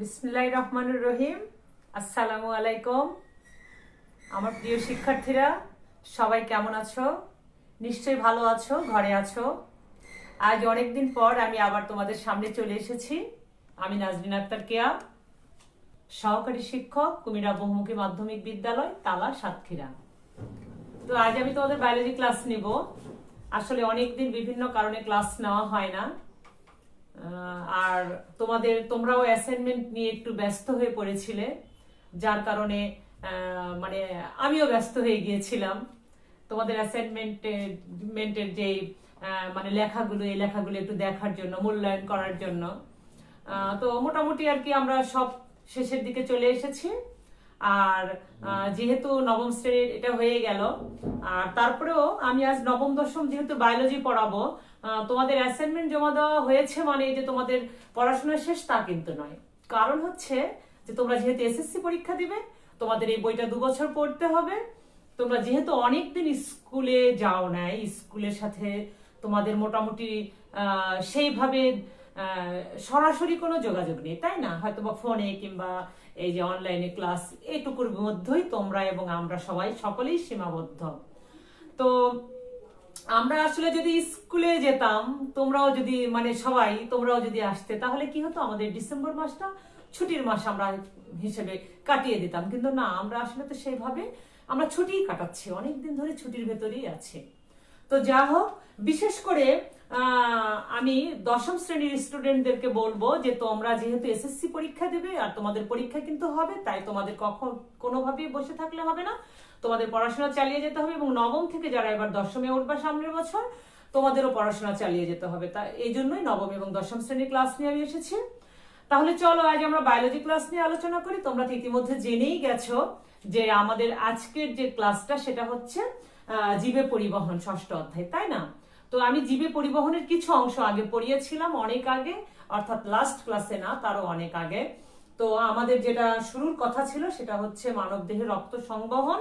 বিসমিল্লাহির রহমানির রহিম। আসসালামু আলাইকুম। আমার প্রিয় শিক্ষার্থীরা, সবাই কেমন আছো? নিশ্চয়ই ভালো আছো, ঘরে আছো। আজ অনেকদিন পর আমি আবার তোমাদের সামনে চলে এসেছি। আমি নাজরিন আক্তার কেয়া, সহকারী শিক্ষক, কুমিরা বহুমুখী মাধ্যমিক বিদ্যালয়, তালা, সাতক্ষীরা। তো আজ আমি তোমাদের বায়োলজি ক্লাস নিব। আসলে অনেকদিন বিভিন্ন কারণে ক্লাস নেওয়া হয় না। আর তোমরাও অ্যাসাইনমেন্ট নিয়ে একটু ব্যস্ত হয়ে পড়েছিলে, যার কারণে মানে আমিও ব্যস্ত হয়ে গিয়েছিলাম তোমাদের অ্যাসাইনমেন্টের যে মানে এই লেখাগুলো একটু দেখার জন্য, মূল্যায়ন করার জন্য। তো মোটামুটি আর কি আমরা সব শেষের দিকে চলে এসেছি। আর যেহেতু নবম শ্রেণীর এটা হয়ে গেল, আর তারপরেও আমি আজ নবম দশম যেহেতু বায়োলজি পড়াবো, তোমাদের অ্যাসাইনমেন্ট জমা দেওয়া হয়েছে মানে যে তোমাদের পড়াশোনা শেষ তা কিন্তু নয়। কারণ হচ্ছে যে তোমরা যেহেতু এসএসসি পরীক্ষা দিবে, তোমাদের এই বইটা 2 বছর পড়তে হবে। তোমরা যেহেতু অনেকদিন স্কুলে যাও নাই, স্কুলের সাথে তোমাদের মোটামুটি সেইভাবে সরাসরি কোনো যোগাযোগ নেই, তাই না? হয়তো বা ফোনে কিংবা এই যে অনলাইনে ক্লাস, এইটুকুর মধ্যেই তোমরা এবং আমরা সকলেই সীমাবদ্ধ। তো আমরা আসলে যদি স্কুলে যেতাম, তোমরাও যদি আসতে, তাহলে কি হতো, আমাদের ডিসেম্বর মাসটা ছুটির মাস আমরা হিসেবে কাটিয়ে দিতাম। কিন্তু না, আমরা আসলে তো সেইভাবে আমরা ছুটিই কাটাচ্ছি, অনেকদিন ধরে ছুটির ভেতরেই আছে। তো যা হোক, বিশেষ করে আমি দশম শ্রেণীর স্টুডেন্টদেরকে বলবো যে তোমরা যেহেতু এসএসসি পরীক্ষা দেবে আর তোমাদের পরীক্ষা কিন্তু হবে, তাই তোমাদের কোনোভাবেই বসে থাকলে হবে না, তোমাদের পড়াশোনা চালিয়ে যেতে হবে। এবং নবম থেকে যারা এবার দশমে উঠবে সামনের বছর, তোমাদেরও পড়াশোনা চালিয়ে যেতে হবে। তা এই জন্যই নবম এবং দশম শ্রেণীর ক্লাস নিয়ে আমি এসেছি। তাহলে চলো আজ আমরা বায়োলজি ক্লাস নিয়ে আলোচনা করি। তোমরা তো ইতিমধ্যে জেনেই গেছো যে আমাদের আজকের যে ক্লাসটা সেটা হচ্ছে জীবে পরিবহন, ষষ্ঠ অধ্যায়, তাই না? তো আমি জীবে পরিবহনের কিছু অংশ আগে পড়িয়েছিলাম, অনেক আগে, অর্থাৎ লাস্ট ক্লাসে না, তারও অনেক আগে। তো আমাদের যেটা শুরুর কথা ছিল সেটা হচ্ছে মানব দেহে রক্ত সংবহন।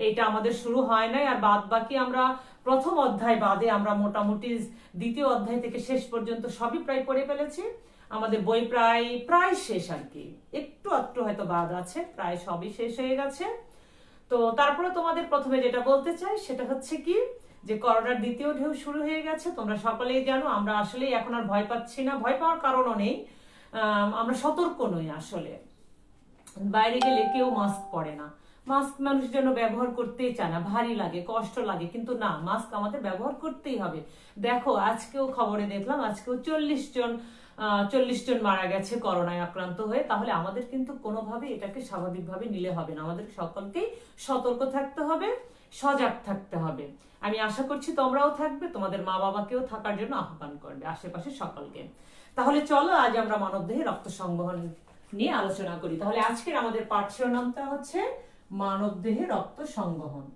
এইটা আমাদের শুরু হয় নাই। আর বাদ বাকি আমরা প্রথম অধ্যায় বাদে আমরা মোটামুটি দ্বিতীয় অধ্যায় থেকে শেষ পর্যন্ত সবই প্রায় পড়ে ফেলেছি। আমাদের বই প্রায় শেষ আর কি, একটু একটু হয়তো বাদ আছে, প্রায় সবই শেষ হয়ে গেছে। তো তারপরে তোমাদের প্রথমে যেটা বলতে চাই সেটা হচ্ছে কি, যে করোনার দ্বিতীয় ঢেউ শুরু হয়ে গেছে। তোমরা সকলেই জানো, আমরা আসলে এখন আর ভয় পাচ্ছি না, ভয় পাওয়ার কারণও নেই। আমরা সতর্ক নই আসলে। বাইরে গেলে কেউ মাস্ক পরে না, মাস্ক মানুষ যেন ব্যবহার করতেই চায় না, ভারী লাগে, কষ্ট লাগে, কিন্তু না, মাস্ক আমাদের ব্যবহার করতেই হবে। দেখো, আজকেও খবরে দেখলাম, আজকেও 40 জন মারা গেছে করোনায় আক্রান্ত হয়ে। তাহলে আমাদের কিন্তু কোনোভাবে এটাকে স্বাভাবিকভাবে নিলে হবে না, আমাদের সকলকেই সতর্ক থাকতে হবে, সজাগ থাকতে হবে। আমি আশা করছি তোমরাও থাকবে, তোমাদের মা বাবাকেও থাকার জন্য আহ্বান করবে, আশেপাশে সকলকে। তাহলে চলো আজ আমরা মানবদেহে রক্ত সংবহন নিয়ে আলোচনা করি। তাহলে আজকের আমাদের পাঠ শিরোনামটা হচ্ছে মানবদেহে রক্ত সংবহন।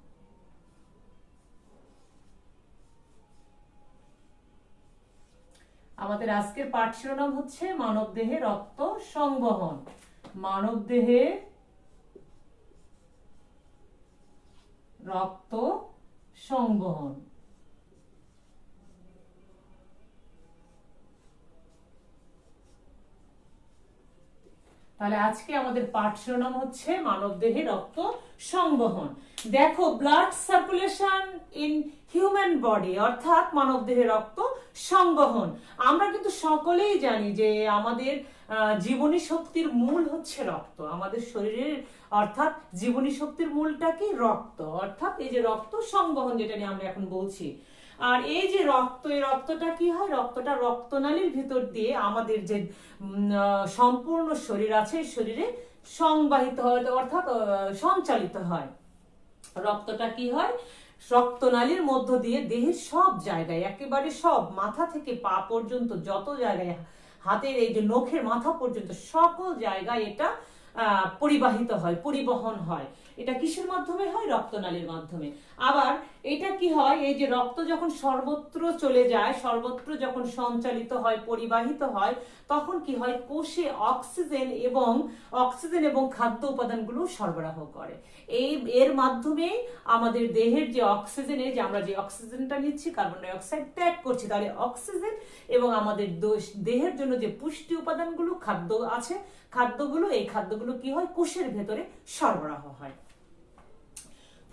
আমাদের আজকের পাঠ শিরোনাম হচ্ছে মানবদেহে রক্ত সংবহন। মানবদেহে রক্ত সংবহন। তাহলে আজকে আমাদের পাঠ শিরোনাম হচ্ছে মানবদেহে রক্ত সংবহন। দেখো, blood circulation in human body, অর্থাৎ মানবদেহে রক্ত সংবহন। আমরা কিন্তু সকলেই জানি যে আমাদের জীবনী শক্তির মূল হচ্ছে রক্ত, আমাদের শরীরের, অর্থাৎ জীবনী শক্তির মূলটা কি? রক্ত। অর্থাৎ এই যে রক্ত সংবহন যেটা নিয়ে আমরা এখন বলছি। আর এই যে রক্ত, এই রক্তটা কি হয়? রক্তটা রক্তনালীর ভিতর দিয়ে আমাদের যে সম্পূর্ণ শরীর আছে, শরীরে সংবাহিত হয়, অর্থাৎ সঞ্চালিত হয়। রক্তটা কি হয়? রক্তনালীর মধ্য দিয়ে দেহের সব জায়গায়, একেবারে সব, মাথা থেকে পা পর্যন্ত যত জায়গায়, হাতের এই যে নখের মাথা পর্যন্ত সকল জায়গায় এটা পরিবাহিত হয়, পরিবহন হয়। এটা কিসের মাধ্যমে হয়? রক্তনালীর মাধ্যমে। আবার এটা কি হয়, এই যে রক্ত যখন সর্বত্র চলে যায়, সর্বত্র যখন সঞ্চালিত হয়, পরিবাহিত হয়, তখন কি হয়, কোষে অক্সিজেন এবং খাদ্য উপাদানগুলো সরবরাহ করে। এর মাধ্যমে আমাদের দেহের যে অক্সিজেনে, যে আমরা যে অক্সিজেনটা নিচ্ছি, কার্বন ডাই অক্সাইড ত্যাগ করছি, তাহলে অক্সিজেন এবং আমাদের দেহের জন্য যে পুষ্টি উপাদানগুলো, খাদ্য আছে, এই খাদ্যগুলো কি হয়, কোষের ভেতরে সরবরাহ হয়।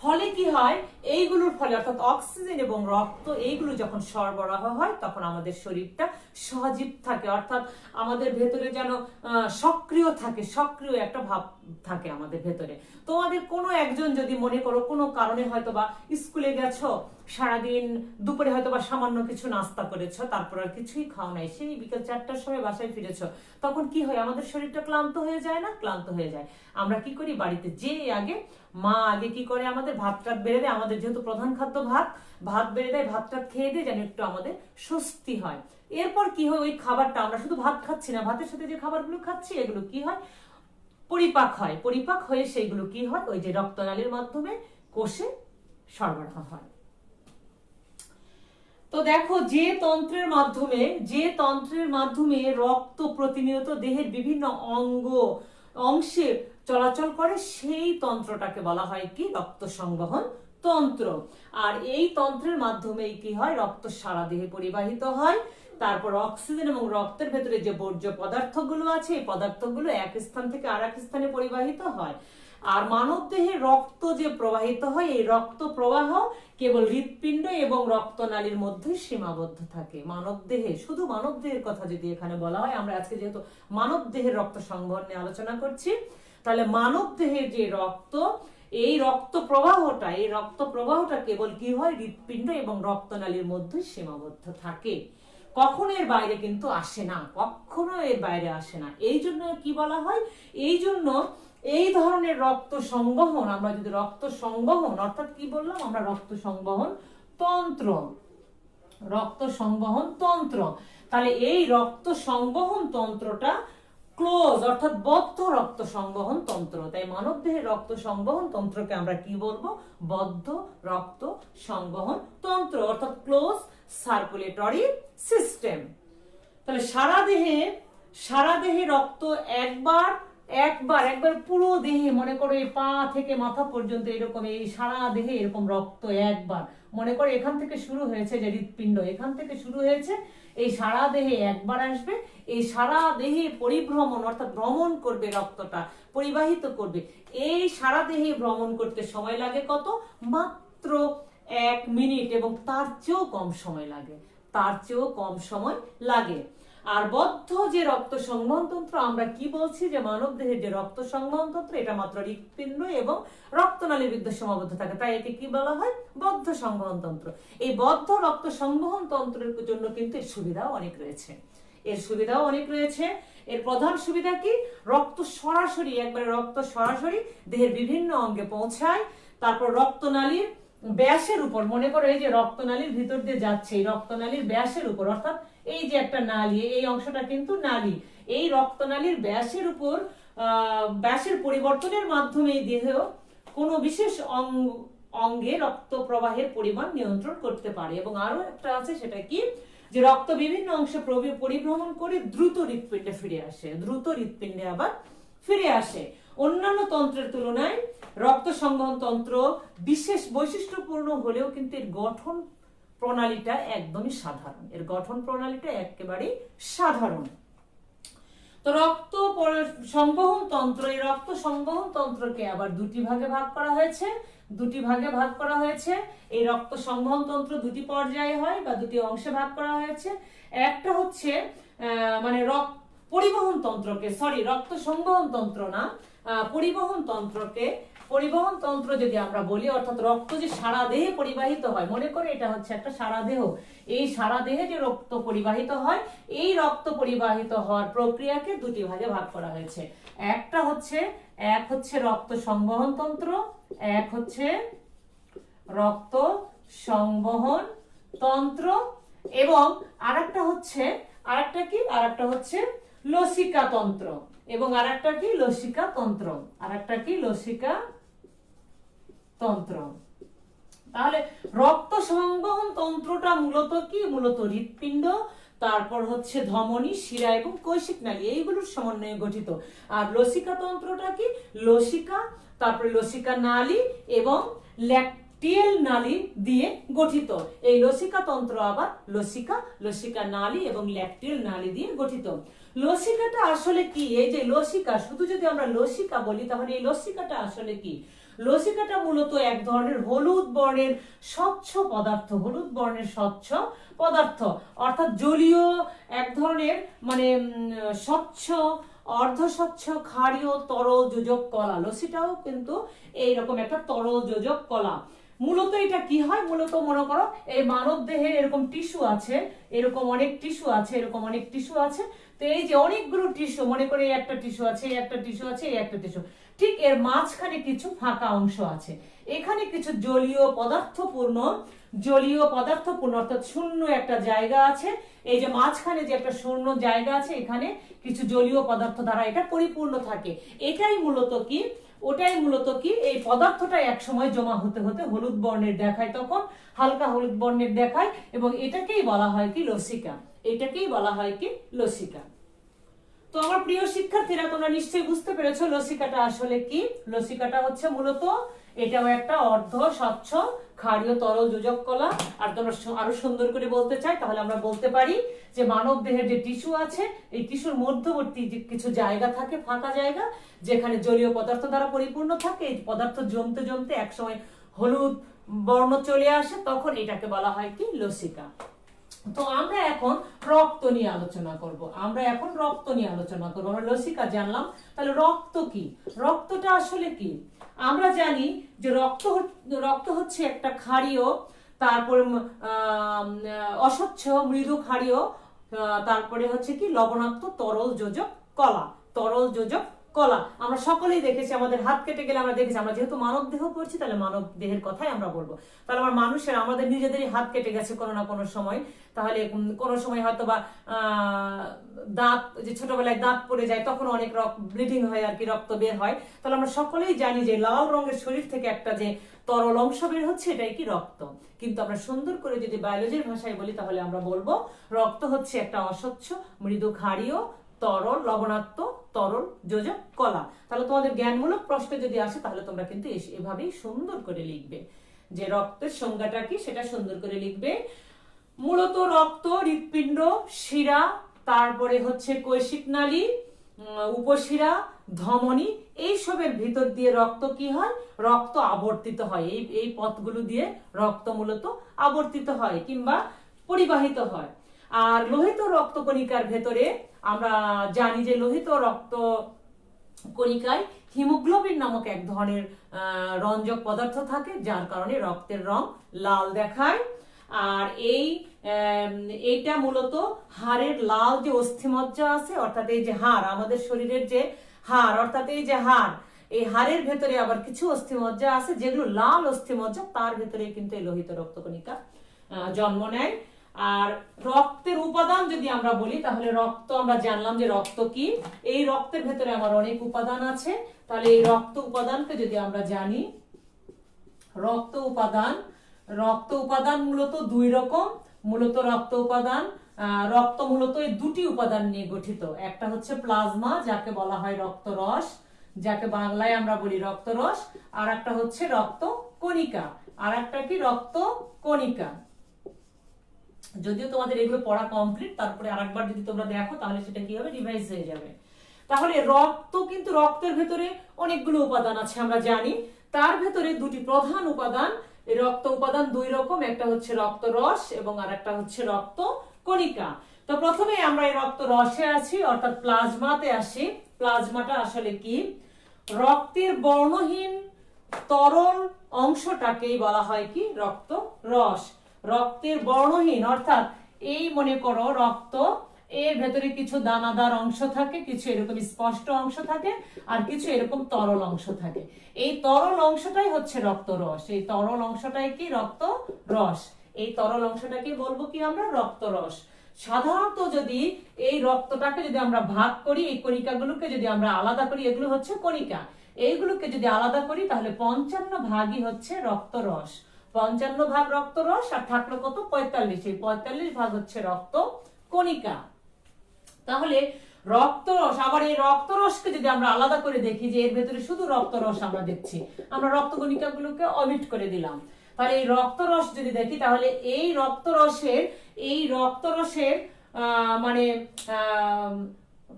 ফলে কি হয়, এইগুলোর ফলে অর্থাৎ অক্সিজেন এবং রক্ত এইগুলো যখন সরবরাহ হয়, তখন আমাদের শরীরটা সজীব থাকে, অর্থাৎ আমাদের ভেতরে যেন সক্রিয় থাকে, সক্রিয় একটা ভাব থাকে আমাদের ভেতরে। তোমাদের কোনো একজন যদি মনে করো কোনো কারণে হয়তো বা স্কুলে গেছো, সারাদিন দুপুরে হয়তো বা সামান্য কিছু নাস্তা করেছো, তারপর আর কিছুই খাও নাই, সেই বিকেল 4টার সময় বাসায় ফিরেছো, তখন কি হয়, আমাদের শরীরটা ক্লান্ত হয়ে যায় না? ক্লান্ত হয়ে যায়। আমরা কি করি, বাড়িতে যে মা আগে কি করে, আমাদের ভাতটা বেড়ে দেয়, আমাদের যেহেতু প্রধান খাদ্য ভাত বেড়ে দেয়, ভাতটা খেয়ে দিয়ে যেন একটু আমাদের স্বস্তি হয়। এরপর কি হয়, ওই খাবারটা আমরা শুধু ভাত খাচ্ছি না, ভাতের সাথে যে খাবারগুলো খাচ্ছি, এগুলো কি হয়, পরিপাক হয়ে সেইগুলো কি হয়, ওই যে রক্তনালীর মাধ্যমে কোষে সরবরাহ হয়। তো দেখো, যে তন্ত্রের মাধ্যমে রক্ত প্রতিনিয়ত দেহের বিভিন্ন অংশে চলাচল করে, সেই তন্ত্রটাকে বলা হয় কি, রক্ত সংবহন তন্ত্র। আর এই তন্ত্রের মাধ্যমেই কি হয়, রক্ত সারা দেহে পরিবাহিত হয়। তারপর অক্সিজেন এবং রক্তের ভেতরে যে বর্জ্য পদার্থগুলো আছে, এই পদার্থগুলো এক স্থান থেকে আর এক স্থানে পরিবাহিত হয়। আর মানব দেহে রক্ত যে প্রবাহিত হয়, এই রক্ত প্রবাহ কেবল হৃৎপিণ্ড এবং রক্তনালীর মধ্যে সীমাবদ্ধ থাকে। শুধু মানব দেহের কথা যদি এখানে বলা হয়, আমরা আজকে যেহেতু মানব দেহের রক্ত সংবহন নিয়ে আলোচনা করছি, তাহলে মানব দেহের যে রক্ত, এই রক্ত প্রবাহটা কেবল কি হয়, হৃৎপিণ্ড এবং রক্তনালীর মধ্যে সীমাবদ্ধ থাকে, কখনো এর বাইরে কিন্তু আসে না, এই জন্য কি বলা হয়, এই জন্য এই ধরনের রক্ত সংবহন, আমরা যদি রক্ত সংবহন অর্থাৎ কি বললাম আমরা, রক্ত সংবহন তন্ত্র, তাহলে এই রক্ত সংবহন তন্ত্রটা ক্লোজ অর্থাৎ বদ্ধ রক্ত সংবহন তন্ত্র। তাই মানব দেহের রক্ত সংবহন তন্ত্রকে আমরা কি বলবো, বদ্ধ রক্ত সংবহন তন্ত্র, অর্থাৎ ক্লোজ সার্কুলেটরি সিস্টেম। তাহলে সারা দেহে রক্ত একবার পুরো দেহে, মনে করো এই পা থেকে মাথা পর্যন্ত এরকম, এই সারা দেহে এরকম রক্ত একবার, মনে করো এখান থেকে শুরু হয়েছে যে হৃৎপিণ্ড, এখান থেকে শুরু হয়েছে, এই সারা দেহে একবার আসবে, এই সারা দেহে পরিভ্রমণ অর্থাৎ ভ্রমণ করবে, রক্তটা পরিবাহিত করবে। এই সারা দেহে ভ্রমণ করতে সময় লাগে কত, মাত্র 1 মিনিট, এবং তার চেয়েও কম সময় লাগে। আর বদ্ধ যে রক্ত সংবহন তন্ত্র, আমরা কি বলছি, যে মানব দেহের যে রক্ত সংবহন তন্ত্র, এটা মাত্র হৃৎপিণ্ড এবং রক্তনালীর মধ্যে সীমাবদ্ধ থাকে, তাই একে কি বলা হয়, বদ্ধ সংবহন তন্ত্র। এই বদ্ধ রক্ত সংবহন তন্ত্রের জন্য কিন্তু এর সুবিধাও অনেক রয়েছে। এর প্রধান সুবিধা কি, রক্ত সরাসরি দেহের বিভিন্ন অঙ্গে পৌঁছায়। তারপর রক্তনালীর ব্যাসের উপর, মনে করো এই যে রক্তনালীর ভিতর দিয়ে যাচ্ছে, এই রক্তনালীর ব্যাসের উপর, অর্থাৎ এই যে একটা নালী, এই অংশটা কিন্তু নালী, এই রক্তনালীর ব্যাসের উপর ব্যাসের পরিবর্তনের মাধ্যমে দেহেও কোনো বিশেষ অঙ্গে রক্ত প্রবাহের পরিমাণ নিয়ন্ত্রণ করতে পারে। এবং আরো একটা আছে, সেটা কি, যে রক্ত বিভিন্ন অংশে পরিভ্রমণ করে দ্রুত হৃৎপিণ্ডে আবার ফিরে আসে। অন্যান্য তন্ত্রের তুলনায় রক্ত সংবহন তন্ত্র বিশেষ বৈশিষ্ট্যপূর্ণ হলেও কিন্তু এর গঠন প্রণালীটা একদমই সাধারণ। তো রক্ত সংবহন তন্ত্রকে আবার দুটি ভাগে ভাগ করা হয়েছে। এই রক্ত সংবহন তন্ত্র দুটি পর্যায়ে হয় বা দুটি অংশে ভাগ করা হয়েছে। একটা হচ্ছে রক্ত সংবহন তন্ত্র না, পরিবহন তন্ত্র যদি আমরা বলি, অর্থাৎ রক্ত যে সারা দেহে পরিবাহিত হয়, মনে করে এটা হচ্ছে একটা সারা দেহ, এই সারা দেহে যে রক্ত পরিবাহিত হয়, এই রক্ত পরিবাহিত হওয়ার প্রক্রিয়াকে দুটি ভাগে ভাগ করা হয়েছে। এক হচ্ছে রক্ত সংবহন তন্ত্র, এক হচ্ছে রক্ত সংবহন তন্ত্র, এবং আরেকটা হচ্ছে লসিকা তন্ত্র, এবং আরেকটা কি লসিকা তন্ত্র, আরেকটা কি লসিকা তন্ত্র। তাহলে রক্ত সংবহন তন্ত্রটা মূলত কি, মূলত হৃৎপিণ্ড, তারপর হচ্ছে ধমনী, শিরা এবং কৈশিক নালী, এইগুলোর সমন্বয়ে গঠিত। আর লসিকা তন্ত্রটা কি, লসিকা, তারপরে লসিকা নালী এবং ল্যাকটিয়াল নালী দিয়ে গঠিত। এই লসিকা তন্ত্র আবার লসিকা, লসিকা নালী এবং ল্যাকটিয়াল নালী দিয়ে গঠিত। লসিকাটা আসলে কি, এই যে লসিকা, শুধু যদি আমরা লসিকা বলি তাহলে এই লসিকাটা আসলে কি? লসিকাটা মূলত এক ধরনের হলুদ বর্ণের স্বচ্ছ পদার্থ, হলুদ বর্ণের স্বচ্ছ পদার্থ, অর্থাৎ জলীয় এক ধরনের মানে স্বচ্ছ, অর্ধ স্বচ্ছ, ক্ষারীয় তরল যোজক কলা। লসিটাও কিন্তু এইরকম একটা তরল যোজক কলা। মূলত এটা কি হয়, মূলত মনে করো এই মানব দেহের এরকম টিস্যু আছে, এরকম অনেক টিস্যু আছে, এরকম অনেক টিস্যু আছে। তো এই যে অনেকগুলো টিস্যু, মনে করে এই একটা টিস্যু আছে, এই একটা টিস্যু আছে, এই একটা টিস্যু, ঠিক এর মাঝখানে কিছু ফাঁকা অংশ আছে, এখানে কিছু জলীয় পদার্থপূর্ণ, জলীয় পদার্থপূর্ণ অর্থাৎ শূন্য একটা জায়গা আছে। এই যে মাঝখানে যে একটা শূন্য জায়গা আছে, এখানে কিছু জলীয় পদার্থ দ্বারা এটা পরিপূর্ণ থাকে। এটাই মূলত কি, ওটাই মূলত কি, এই পদার্থটা এক সময় জমা হতে হতে হলুদ বর্ণের দেখায়, তখন হালকা হলুদ বর্ণের দেখায়, এবং এটাকেই বলা হয় কি লসিকা, এটাকেই বলা হয় কি লসিকা। তো আমার প্রিয় শিক্ষার্থীরা, তোমরা নিশ্চয়ই বুঝতে পেরেছো লসিকাটা আসলে কি। লসিকাটা হচ্ছে মূলত এটাও একটা অর্ধ স্বচ্ছ ক্ষারীয় তরল যোজক কলা। আর তোমরা আরো সুন্দর করে বলতে চাই তাহলে আমরা বলতে পারি যে মানব দেহের যে টিস্যু আছে, এই টিস্যুর মধ্যবর্তী যে কিছু জায়গা থাকে, ফাঁকা জায়গা, যেখানে জলীয় পদার্থ দ্বারা পরিপূর্ণ থাকে, এই পদার্থ জমতে জমতে একসময় হলুদ বর্ণ চলে আসে, তখন এটাকে বলা হয় কি লসিকা। তো আমরা এখন রক্ত নিয়ে আলোচনা করব, আমরা এখন রক্ত নিয়ে আলোচনা করব। আমরা লসিকা জানলাম, তাহলে রক্ত কি, রক্তটা আসলে কি? আমরা জানি যে রক্ত হচ্ছে একটা ক্ষারীয়, তারপরে অস্বচ্ছ মৃদু ক্ষারীয়, তারপরে হচ্ছে কি লবণাক্ত তরল যোজক কলা, তরল যোজক কলা। আমরা সকলেই দেখেছি, আমাদের হাত কেটে গেলে আমরা দেখেছি, আমরা যেহেতু মানব দেহ পড়ছি তাহলে মানব দেহের কথাই আমরা বলবো। তাহলে আমার মানুষের, আমাদের নিজেদেরই হাত কেটে গেছে কোনো না কোনো সময়, তাহলে কোনো সময় হয়তো বা দাঁত, যে ছোটবেলায় দাঁত পড়ে যায় তখন অনেক ব্লিডিং হয় আর কি, রক্ত বের হয়। তাহলে আমরা সকলেই জানি যে লাল রঙের শরীর থেকে একটা যে তরল অংশ বের হচ্ছে, এটাই কি রক্ত। কিন্তু আমরা সুন্দর করে যদি বায়োলজির ভাষায় বলি তাহলে আমরা বলবো রক্ত হচ্ছে একটা অস্বচ্ছ মৃদু ক্ষারীয় তরল লবণাক্ত তরল যোজক কলা। তাহলে তোমাদের জ্ঞানমূলক প্রশ্ন যদি আসে তাহলে তোমরা কিন্তু এভাবেই সুন্দর করে লিখবে যে রক্তের সংজ্ঞাটা কি, সেটা সুন্দর করে লিখবে। মূলত রক্ত হৃৎপিণ্ড, শিরা, তারপরে হচ্ছে কৈশিক নালী, উপশিরা, ধমনী, এইসবের ভিতর দিয়ে রক্ত কি হয়, রক্ত আবর্তিত হয়। এই পথগুলো দিয়ে রক্ত মূলত আবর্তিত হয় কিংবা পরিবাহিত হয়। আর লোহিত রক্তকণিকার ভেতরে আমরা জানি যে লোহিত রক্ত কণিকায় হিমোগ্লোবিন নামক এক ধরনের রঞ্জক পদার্থ থাকে, যার কারণে রক্তের রং লাল দেখায়। আর এইটা মূলত হাড়ের লাল যে অস্থিমজ্জা আছে, অর্থাৎ এই যে হাড়, আমাদের শরীরের যে হাড়, অর্থাৎ এই যে হাড়, এই হাড়ের ভেতরে আবার কিছু অস্থিমজ্জা আছে যেগুলো লাল অস্থিমজ্জা, তার ভেতরে কিন্তু এই লোহিত রক্তকণিকা জন্ম নেয়। আর রক্তের উপাদান যদি আমরা বলি তাহলে রক্ত, আমরা জানলাম যে রক্ত কি, এই রক্তের ভেতরে আমার অনেক উপাদান আছে। তাহলে এই রক্ত উপাদানকে যদি আমরা জানি, রক্ত উপাদান মূলত দুই রকম। মূলত রক্ত মূলত এই দুটি উপাদান নিয়ে গঠিত। একটা হচ্ছে প্লাজমা, যাকে বলা হয় রক্তরস, যাকে বাংলায় আমরা বলি রক্তরস। আর একটা হচ্ছে রক্ত কণিকা, আর একটা কি রক্ত কণিকা। যদিও তোমাদের এগুলো পড়া কমপ্লিট, তারপরে আরেকবার যদি তোমরা দেখো তাহলে সেটা কি হবে, রিভাইজ হয়ে যাবে। তাহলে রক্তের ভেতরে অনেকগুলো উপাদান আছে আমরা জানি, তার ভেতরে দুটি প্রধান উপাদান, এই রক্ত উপাদান দুই রকম, একটা হচ্ছে রক্তরস এবং আর একটা হচ্ছে রক্ত কণিকা। তো প্রথমে আমরা এই রক্তরসে আছি, অর্থাৎ প্লাজমাতে আসি। প্লাজমাটা আসলে কি, রক্তের বর্ণহীন তরল অংশটাকেই বলা হয় কি রক্তরস। রক্তের বর্ণহীন অর্থাৎ এই মনে করো রক্ত, এর ভেতরে কিছু দানাদার অংশ থাকে, কিছু এরকম স্পষ্ট অংশ থাকে, আর কিছু এরকম তরল অংশ থাকে। এই তরল অংশটাই হচ্ছে রক্তরস, এই তরল অংশটাই কি রক্তরস, এই তরল অংশটাকে বলবো কি আমরা রক্তরস। সাধারণত যদি এই রক্তটাকে যদি আমরা ভাগ করি, এই কণিকাগুলোকে যদি আমরা আলাদা করি, এগুলো হচ্ছে কণিকা, এইগুলোকে যদি আলাদা করি তাহলে 55 ভাগই হচ্ছে রক্তরস। 55 ভাগ রক্তরস আর থাকলো কত? 45। এই 45 ভাগ হচ্ছে রক্ত কণিকা। তাহলে রক্তরস, আবার এই রক্তরসকে যদি আমরা আলাদা করে দেখি যে এর ভেতরে শুধু রক্তরস আমরা দেখছি, আমরা রক্ত কণিকাগুলোকে অমিট করে দিলাম, তাহলে এই রক্তরস যদি দেখি তাহলে এই রক্তরসের মানে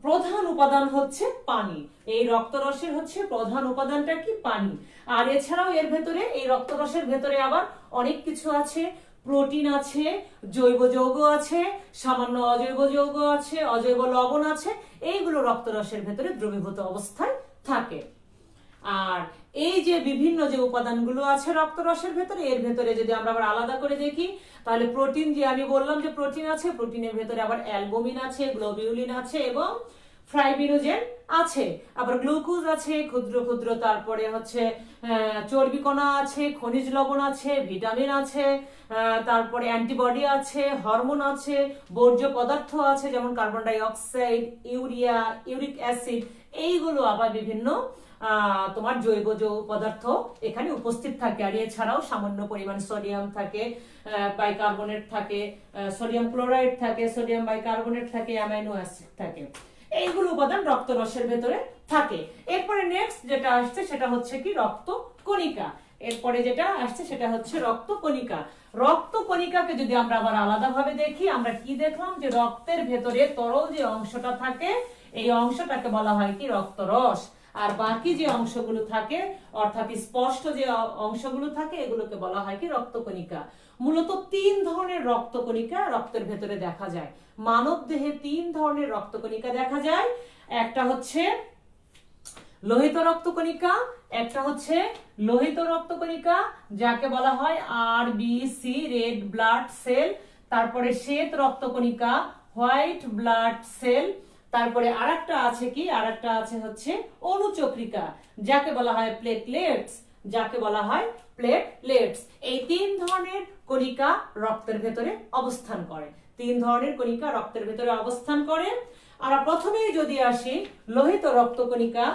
প্রধান উপাদান হচ্ছে পানি। এই রক্তরসের হচ্ছে প্রধান উপাদানটা কি? পানি। আর এছাড়াও এর ভেতরে, এই রক্তরসের ভেতরে আবার অনেক কিছু আছে, প্রোটিন আছে, জৈব যৌগ আছে, সামান্য অজৈব যৌগ আছে, অজৈব লবণ আছে, এইগুলো রক্তরসের ভেতরে দ্রবীভূত অবস্থায় থাকে। আর এই যে বিভিন্ন যে উপাদানগুলো আছে রক্তরসের ভেতরে, এর ভেতরে যদি আমরা আবার আলাদা করে দেখি তাহলে প্রোটিন, যে আমি বললাম যে প্রোটিন আছে, প্রোটিনের ভেতরে আবার অ্যালবুমিন আছে, গ্লোবিউলিন আছে এবং ফাইব্রিনোজেন আছে, আবার গ্লুকোজ আছে ক্ষুদ্র ক্ষুদ্র, তারপরে হচ্ছে চর্বিকণা আছে, খনিজ লবণ আছে, ভিটামিন আছে, তারপরে অ্যান্টিবডি আছে, হরমোন আছে, বর্জ্য পদার্থ আছে যেমন carbon die oxide, urea, uric acid, এইগুলো আবার বিভিন্ন তোমার জৈব যৌগ পদার্থ এখানে উপস্থিত থাকে। আর এছাড়াও সামান্য পরিমাণ সোডিয়াম থাকে, বাইকার্বনেট থাকে, সোডিয়াম ক্লোরাইড থাকে, সোডিয়াম বাইকার্বনেট থাকে, অ্যামাইনো অ্যাসিড থাকে, এইগুলো উপাদান রক্তরসের ভেতরে থাকে। এরপরে নেক্সট যেটা আসছে সেটা হচ্ছে কি? রক্ত কণিকা। এরপরে যেটা আসছে সেটা হচ্ছে রক্ত কণিকা। রক্ত কণিকাকে যদি আমরা আবার আলাদাভাবে দেখি, আমরা কি দেখলাম যে রক্তের ভেতরে তরল যে অংশটা থাকে এই অংশটাকে বলা হয় কি? রক্তরস। আর বাকি যে অংশগুলো থাকে অর্থাৎ স্পষ্ট যে অংশগুলো থাকে এগুলোকে বলা হয় কি? রক্তকণিকা। মূলত 3 ধরনের রক্তকণিকা রক্তের ভেতরে দেখা যায়। মানব দেহে 3 ধরনের রক্তকণিকা দেখা যায়। একটা হচ্ছে লোহিত রক্তকণিকা, একটা হচ্ছে লোহিত রক্তকণিকা যাকে বলা হয় আরবিসি, রেড ব্লাড সেল, তারপরে শ্বেত রক্তকণিকা, হোয়াইট ব্লাড সেল, তারপরে আরেকটা আছে কি? আরেকটা আছে হচ্ছে অনুচক্রিকা যাকে বলা হয় প্লেটলেটস, যাকে বলা হয় প্লেটলেটস। এই 3 ধরনের কণিকা রক্তের ভেতরে অবস্থান করে। 3 ধরনের কণিকা রক্তের ভেতরে অবস্থান করে। আমরা প্রথমেই যদি আসি লোহিত রক্তকণিকা,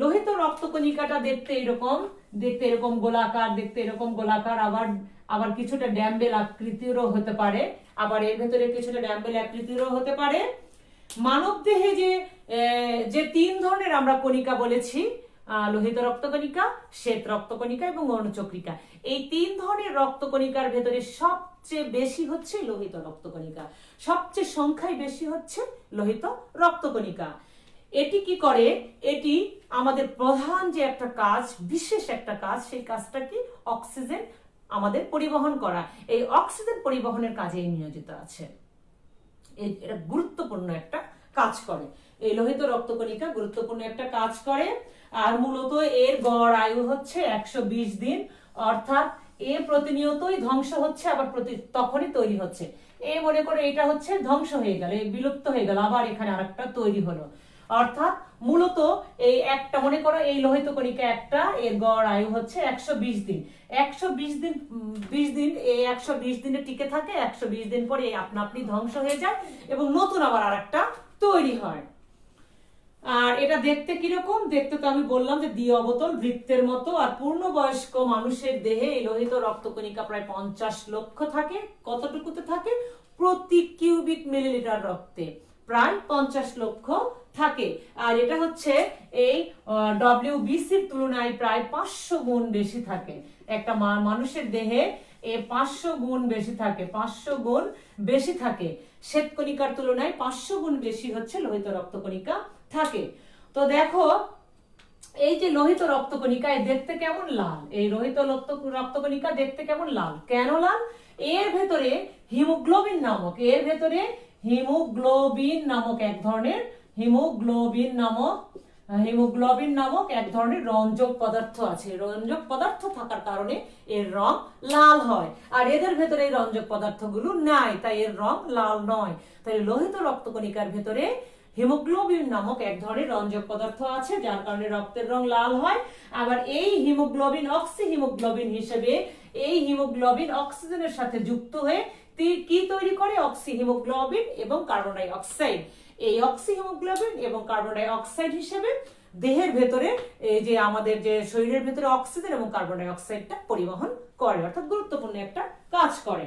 লোহিত রক্তকণিকাটা দেখতে এরকম গোলাকার, দেখতে এরকম গোলাকার, আবার কিছুটা ড্যাম্বেল আকৃতিরও হতে পারে, আবার এর ভেতরে কিছুটা ড্যাম্বেল আকৃতিরও হতে পারে। মানব দেহে যে 3 ধরনের আমরা কণিকা বলেছি, লোহিত রক্তকণিকা, শ্বেত রক্তকণিকা এবং অনুচক্রিকা, এই 3 ধরনের রক্তকণিকার ভেতরে সবচেয়ে বেশি হচ্ছে লোহিত রক্তকণিকা, সবচেয়ে সংখ্যায় বেশি হচ্ছে লোহিত রক্তকণিকা। এটি কি করে? এটি আমাদের প্রধান যে একটা কাজ, বিশেষ একটা কাজ, সেই কাজটা কি? অক্সিজেন আমাদের পরিবহন করা। এই অক্সিজেন পরিবহনের কাজেই নিয়োজিত আছে। এটা গুরুত্বপূর্ণ একটা কাজ করে। এই লোহিত রক্তকণিকা গুরুত্বপূর্ণ একটা কাজ করে। আর মূলত এর গড় আয়ু হচ্ছে 120 দিন, অর্থাৎ এ প্রতিনিয়তই ধ্বংস হচ্ছে, আবার তখনই তৈরি হচ্ছে। এ মনে করে এটা হচ্ছে ধ্বংস হয়ে গেল, বিলুপ্ত হয়ে গেল, আবার এখানে আরেকটা তৈরি হলো। অর্থাৎ মূলত এই একটা, মনে করো এই লোহিত কণিকা একটা, এর গড় আয়ু হচ্ছে 120 দিন। 120 দিন এই 120 দিনে টিকে থাকে, 120 দিন পরে আপনা আপনি ধ্বংস হয়ে যায় এবং নতুন আবার আরেকটা তৈরি হয়। আর এটা দেখতে কিরকম? দেখতে তো আমি বললাম যে দ্বি অবতল বৃত্তের মতো। আর পূর্ণবয়স্ক মানুষের দেহে এই লোহিত রক্তকণিকা প্রায় 50 লক্ষ থাকে। কতটুকুতে থাকে? প্রতি কিউবিক মিলিলিটার রক্তে প্রায় 50 লক্ষ থাকে। আর এটা হচ্ছে এই ডব্লিউবিসির তুলনায় প্রায় 500 গুণ বেশি থাকে। একটা মানুষের দেহে 500 গুণ বেশি থাকে, 500 গুণ বেশি থাকে। শ্বেতকণিকার তুলনায় 500 গুণ বেশি হচ্ছে লোহিত রক্তকণিকা থাকে। তো দেখো এই যে লোহিত রক্তকণিকা দেখতে কেমন লাল, এই লোহিত রক্তকণিকা দেখতে কেমন লাল, কেন লাল? এর ভেতরে হিমোগ্লোবিন নামক এক ধরনের হিমোগ্লোবিন নামক এক ধরনের রঞ্জক পদার্থ আছে। রঞ্জক পদার্থ থাকার কারণে এর রং লাল হয়। আর এদের ভেতরে এই রঞ্জক পদার্থগুলো নাই, তাই এর রং লাল নয়। তাই লোহিত রক্তকণিকার ভেতরে হিমোগ্লোবিন নামক এক ধরনের রঞ্জক পদার্থ আছে, যার কারণে রক্তের রং লাল হয়। আবার এই হিমোগ্লোবিন অক্সি হিমোগ্লোবিন হিসেবে এই হিমোগ্লোবিন অক্সিজেনের সাথে যুক্ত হয়ে কি তৈরি করে? অক্সিহিমোগ্লোবিন এবং কার্বন ডাই অক্সাইড। এই অক্সিহিমোগ্লোবিন এবং কার্বন ডাই অক্সাইড হিসেবে দেহের ভেতরে এই যে আমাদের যে শরীরের ভেতরে অক্সিজেন এবং কার্বন ডাই অক্সাইডটা পরিবহন করে, অর্থাৎ গুরুত্বপূর্ণ একটা কাজ করে।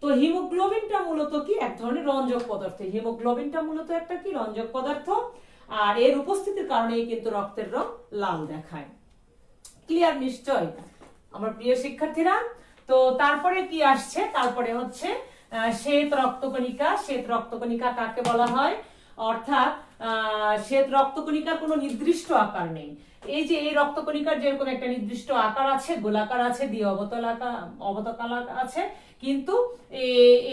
তো হিমোগ্লোবিনটা মূলত কি? এক ধরনের রঞ্জক পদার্থ। হিমোগ্লোবিনটা মূলত একটা কি? রঞ্জক পদার্থ। আর এর উপস্থিতির কারণেই কিন্তু রক্তের রং লাল দেখায়। ক্লিয়ার নিশ্চয় আমার প্রিয় শিক্ষার্থীরা? তো তারপরে কি আসছে? তারপরে হচ্ছে শ্বেত রক্তকণিকা। শ্বেত রক্তকণিকা কাকে বলা হয়? অর্থাৎ শ্বেত রক্তকণিকার কোনো নির্দিষ্ট আকার নেই। এই যে এই রক্তকণিকার যেরকম একটা নির্দিষ্ট আকার আছে, গোলাকার আছে, দিয়ে অবতকালার আছে, কিন্তু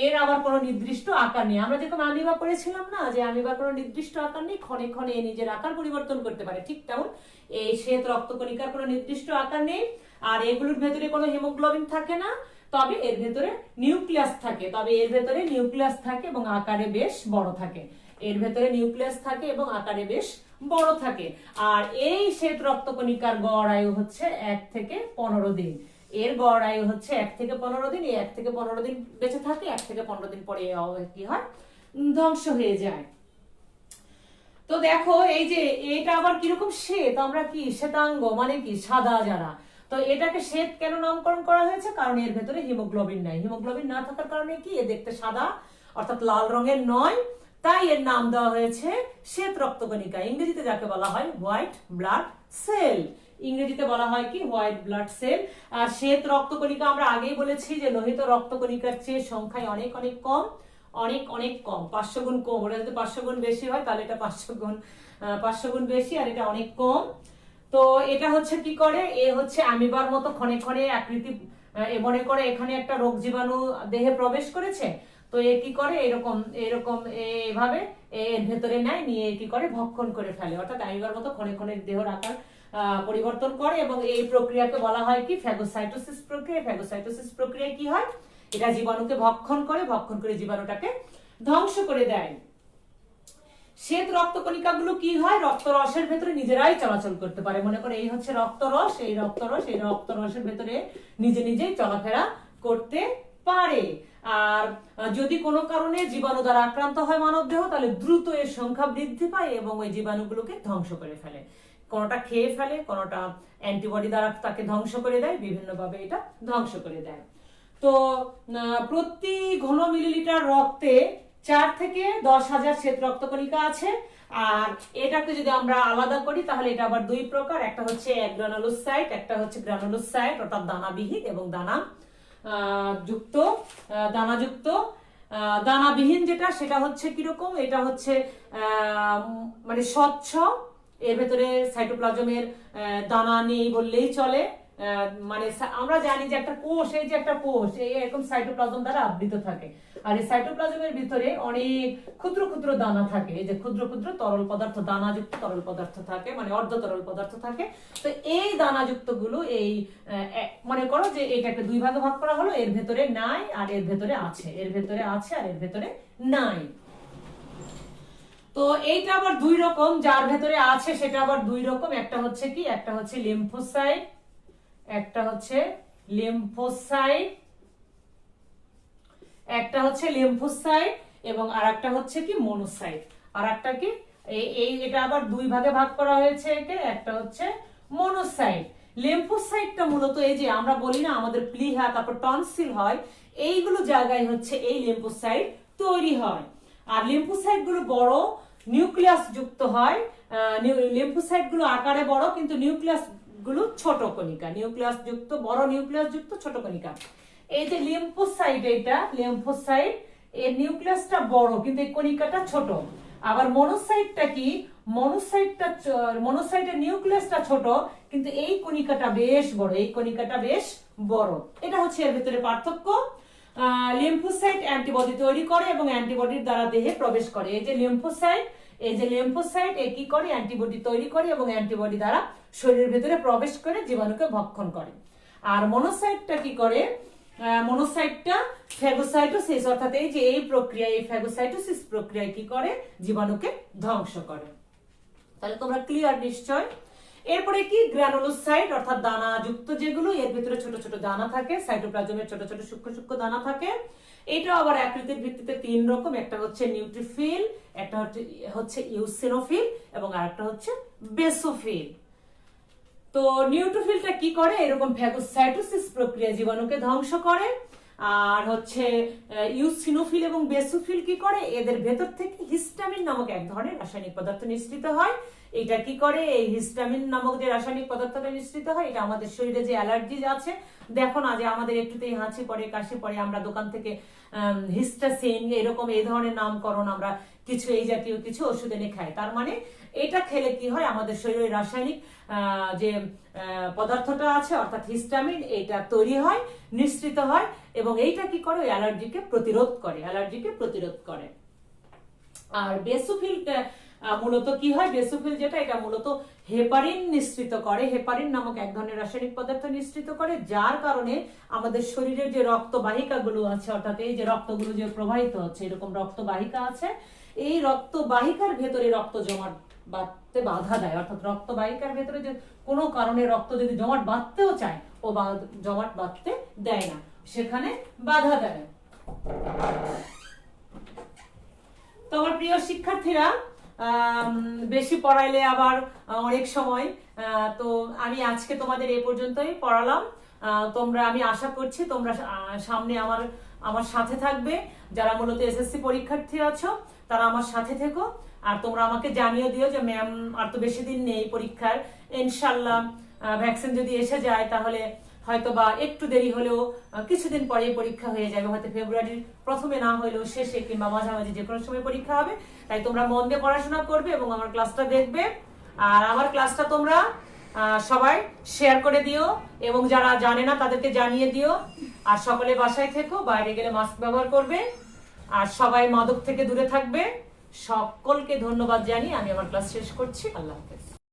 এর আবার কোনো নির্দিষ্ট আকার নেই। আমরা যেরকম আমিবা পড়েছিলাম না, যে আমিবার কোনো নির্দিষ্ট আকার নেই, ক্ষণে ক্ষণে নিজের আকার পরিবর্তন করতে পারে, ঠিক তেমন এই শ্বেত রক্তকণিকার কোনো নির্দিষ্ট আকার নেই। আর এগুলোর ভেতরে কোনো হিমোগ্লোবিন থাকে না, তবে এর ভেতরে নিউক্লিয়াস থাকে। তবে এর ভেতরে নিউক্লিয়াস থাকে এবং আকারে বেশ বড় থাকে। এর ভেতরে নিউক্লিয়াস থাকে এবং আকারে বেশ বড় থাকে। আর এই শ্বেত রক্তকণিকার গড় আয়ু হচ্ছে 1 থেকে 15 দিন। এর গড় আয়ু হচ্ছে 1 থেকে 15 দিন। এই 1 থেকে 15 দিন বেঁচে থাকে। 1 থেকে 15 দিন পরে কি হয়? ধ্বংস হয়ে যায়। তো দেখো এই যে এটা আবার কিরকম শ্বেত? আমরা কি শ্বেতাঙ্গ মানে কি? সাদা যারা। তো এটাকে শ্বেত কেন নামকরণ করা হয়েছে? কারণ এর ভেতরে হিমোগ্লোবিন নাই। হিমোগ্লোবিন না থাকার কারণে কি এ দেখতে সাদা, অর্থাৎ লাল রঙের নয়, তাই এর নাম দেওয়া হয়েছে শ্বেত রক্তকণিকা। ইংরেজিতে যাকে বলা হয় হোয়াইট ব্লাড সেল। ইংরেজিতে বলা হয় কি? White blood cell. আর শ্বেত রক্তকণিকা আমরা আগেই বলেছি যে লোহিত রক্তকণিকার চেয়ে সংখ্যায় অনেক অনেক কম, অনেক অনেক কম, 500 গুণ কম। ওটা যদি 500 গুণ বেশি হয় তাহলে এটা 500 গুণ বেশি, আর এটা অনেক কম। তো এটা হচ্ছে কি করে? এ হচ্ছে অ্যামিবার মতো ক্ষণে ক্ষণে আকৃতি, মনে করে এখানে একটা রোগ জীবাণু দেহে প্রবেশ করেছে, তো এ কি করে? এরকম এরকম এভাবে এর ভেতরে নেয়, নিয়ে কি করে? ভক্ষণ করে ফেলে। অর্থাৎ অ্যামিবার মতো ক্ষণে ক্ষণে দেহের আকার পরিবর্তন করে, এবং এই প্রক্রিয়াকে বলা হয় কি? ফ্যাগোসাইটোসিস প্রক্রিয়া। ফ্যাগোসাইটোসিস প্রক্রিয়ায় কি হয়? এটা জীবাণুকে ভক্ষণ করে জীবাণুটাকে ধ্বংস করে দেয়। শ্বেত রক্তকণিকাগুলো কি হয়? রক্তরসের ভেতরে নিজেরাই চলাচল করতে পারে। মনে করে এই হচ্ছে রক্তরস, এই রক্তরসের ভেতরে নিজেই চলাফেরা করতে পারে। আর যদি কোনো কারণে জীবাণু দ্বারা আক্রান্ত হয় মানবদেহ, তাহলে দ্রুত এর সংখ্যা বৃদ্ধি পায় এবং ওই জীবাণুগুলোকে ধ্বংস করে ফেলে। কোনোটা খেয়ে ফেলে, কোনোটা অ্যান্টিবডি দ্বারা তাকে ধ্বংস করে দেয়, বিভিন্নভাবে এটা ধ্বংস করে দেয়। তো প্রতি ঘন মিলিলিটার রক্তে 4 থেকে 10,000 শ্বেত রক্তকণিকা আছে। আর এটাকে যদি আমরা আলাদা করি তাহলে এটা আবার দুই প্রকার। একটা হচ্ছে অ্যাগ্রানুলোসাইট, একটা হচ্ছে গ্রানুলোসাইট, অর্থাৎ দানাবিহীন এবং দানাযুক্ত। দানাবিহীন যেটা, সেটা হচ্ছে কিরকম? এটা হচ্ছে মানে স্বচ্ছ, এর ভেতরে সাইটোপ্লাজমের দানা নেই বললেই চলে। মানে আমরা জানি যে একটা কোষ, এই যে একটা কোষ, এরকম সাইটোপ্লাজম দ্বারা আবৃত থাকে। আর এই সাইটোপ্লাজমের ভিতরে অনেক ক্ষুদ্র ক্ষুদ্র দানা থাকে। এই যে ক্ষুদ্র ক্ষুদ্র তরল পদার্থ, দানাযুক্ত তরল পদার্থ থাকে, মানে অর্ধ তরল পদার্থ থাকে। তো এই দানাযুক্ত গুলো এই মনে করো যে এটাকে দুই ভাগে ভাগ করা হলো, এর ভেতরে নাই আর এর ভেতরে আছে, এর ভেতরে আছে আর এর ভেতরে নাই। তো এইটা আবার দুই রকম, যার ভেতরে আছে সেটা আবার দুই রকম। একটা হচ্ছে কি? একটা হচ্ছে লিম্ফোসাইট, একটা হচ্ছে লিম্ফোসাইট এবং আরেকটা হচ্ছে কি? মনোসাইট। আর একটা কি? এটা আবার দুই ভাগে ভাগ করা হয়েছে একে। একটা হচ্ছে মনোসাইট। লিম্ফোসাইটটা মূলত এই যে আমরা বলি না আমাদের প্লিহা, তারপর টনসিল হয়, এইগুলো জায়গায় হচ্ছে এই লিম্ফোসাইট তৈরি হয়। আর লিম্ফোসাইট গুলো বড় নিউক্লিয়াস যুক্ত হয়। লিম্ফোসাইট গুলো আকারে বড়, কিন্তু নিউক্লিয়াস গুলো ছোট কণিকা। বড় নিউক্লিয়াস যুক্ত ছোট কণিকা। এই যে লিম্ফোসাইট, এটা লিম্ফোসাইট, এর নিউক্লিয়াসটা বড় কিন্তু এই কণিকাটা ছোট। আবার মনোসাইটটা কি? মনোসাইটের নিউক্লিয়াসটা ছোট কিন্তু এই কণিকাটা বেশ বড়, এই কণিকাটা বেশ বড়। এটা হচ্ছে এর ভিতরে পার্থক্য। লিম্ফোসাইট অ্যান্টিবডি তৈরি করে এবং অ্যান্টিবডির দ্বারা দেহে প্রবেশ করে। এই যে লিম্ফোসাইট এ কি করে? অ্যান্টিবডি তৈরি করে এবং অ্যান্টিবডি দ্বারা শরীরের ভিতরে প্রবেশ করে জীবাণুকে ভক্ষণ করে। আর মনোসাইটটা কি করে? মনোসাইটটা ফ্যাগোসাইটোসিস, অর্থাৎ এই যে এই প্রক্রিয়া, এই ফ্যাগোসাইটোসিস প্রক্রিয়ায় কি করে? জীবাণুকে ধ্বংস করে। তাহলে তোমরা ক্লিয়ার নিশ্চয়? এরপরে কি গ্রানুলোসাইট অর্থাৎ দানা যুক্ত যেগুলো, এর ভিতরে ছোট ছোট দানা থাকে, সাইটোপ্লাজমের ছোট ছোট সূক্ষ্ম সূক্ষ্ম দানা থাকে। এটা আবার আকৃতির ভিত্তিতে তিন রকম, একটা হচ্ছে নিউট্রোফিল, একটা হচ্ছে ইউসিনোফিল এবং আরেকটা হচ্ছে বেসোফিল। তো নিউট্রোফিলটা কি করে, এরকম ফ্যাগোসাইটোসিস প্রক্রিয়া জীবাণুকে ধ্বংস করে। আর হচ্ছে ইউসিনোফিল এবং বেসোফিল কি করে, এদের ভেতর থেকে হিস্টামিন নামক এক ধরনের রাসায়নিক পদার্থ নিঃসৃত হয়। এটা কি করে, এই হিস্টামিন নামক যে রাসায়নিক পদার্থটা নিঃসৃত হয়, এটা আমাদের শরীরে যে অ্যালার্জি আছে, দেখো না যে আমাদের একটুতেই হাঁচি পড়ে, কাশি পড়ে, আমরা দোকান থেকে হিস্টাসিন এরকম এই ধরনের নামকরণ আমরা কিছু এই জাতীয় কিছু ওষুধ এনে খাই। তার মানে এটা খেলে কি হয়, আমাদের শরীরে রাসায়নিক যে পদার্থটা আছে অর্থাৎ হিস্টামিন, এটা তৈরি হয়, নিঃসৃত হয় এবং এইটা কি করে, অ্যালার্জিকে প্রতিরোধ করে, অ্যালার্জিকে প্রতিরোধ করে। আর বেসোফিল মূলত কি হয়, বেসোফিল যেটা, এটা মূলত হেপারিন নিঃসৃত করে, হেপারিন নামক এক ধরনের রাসায়নিক পদার্থ নিঃসৃত করে, যার কারণে আমাদের শরীরের যে রক্তবাহিকাগুলো আছে অর্থাৎ এই যে রক্তগুলো যে প্রবাহিত হচ্ছে, এরকম রক্তবাহিকা আছে, এই রক্তবাহিকার ভেতরে রক্ত জমাট বাঁধতে বাধা দেয়, অর্থাৎ রক্তবাহিকার ভেতরে যে কোনো কারণে রক্ত যদি জমাট বাঁধতেও চায়, ও জমাট বাঁধতে দেয় না, সেখানে বাধা দেয়। তো আমার প্রিয় শিক্ষার্থীরা, বেশি পড়াইলে আবার অনেক সময়, তো আমি আজকে তোমাদের এ পর্যন্তই পড়ালাম। তোমরা, আমি আশা করছি তোমরা সামনে আমার সাথে থাকবে। যারা মূলত এসএসসি পরীক্ষার্থী আছো তারা আমার সাথে থেকো, আর তোমরা আমাকে জানিয়ে দিও যে ম্যাম আর তো বেশি দিন নেই পরীক্ষার, ইনশাল্লাহ ভ্যাকসিন যদি এসে যায় তাহলে হয়তো বা একটু দেরি হলেও কিছুদিন পরে পরীক্ষা হয়ে যাবে, হয়তো ফেব্রুয়ারির প্রথমে না হলেও শেষে কিংবা মাঝামাঝি যে কোনো সময় পরীক্ষা হবে। তাই তোমরা মন দিয়ে পড়াশোনা করবে এবং আমার ক্লাসটা দেখবে। আর আমার ক্লাসটা তোমরা সবাই শেয়ার করে দিও এবং যারা জানে না তাদেরকে জানিয়ে দিও। আর সকলে বাসায় থেকো, বাইরে গেলে মাস্ক ব্যবহার করবে, আর সবাই মাদক থেকে দূরে থাকবে। সকলকে ধন্যবাদ জানিয়ে আমি আমার ক্লাস শেষ করছি। আল্লাহ হাফেজ।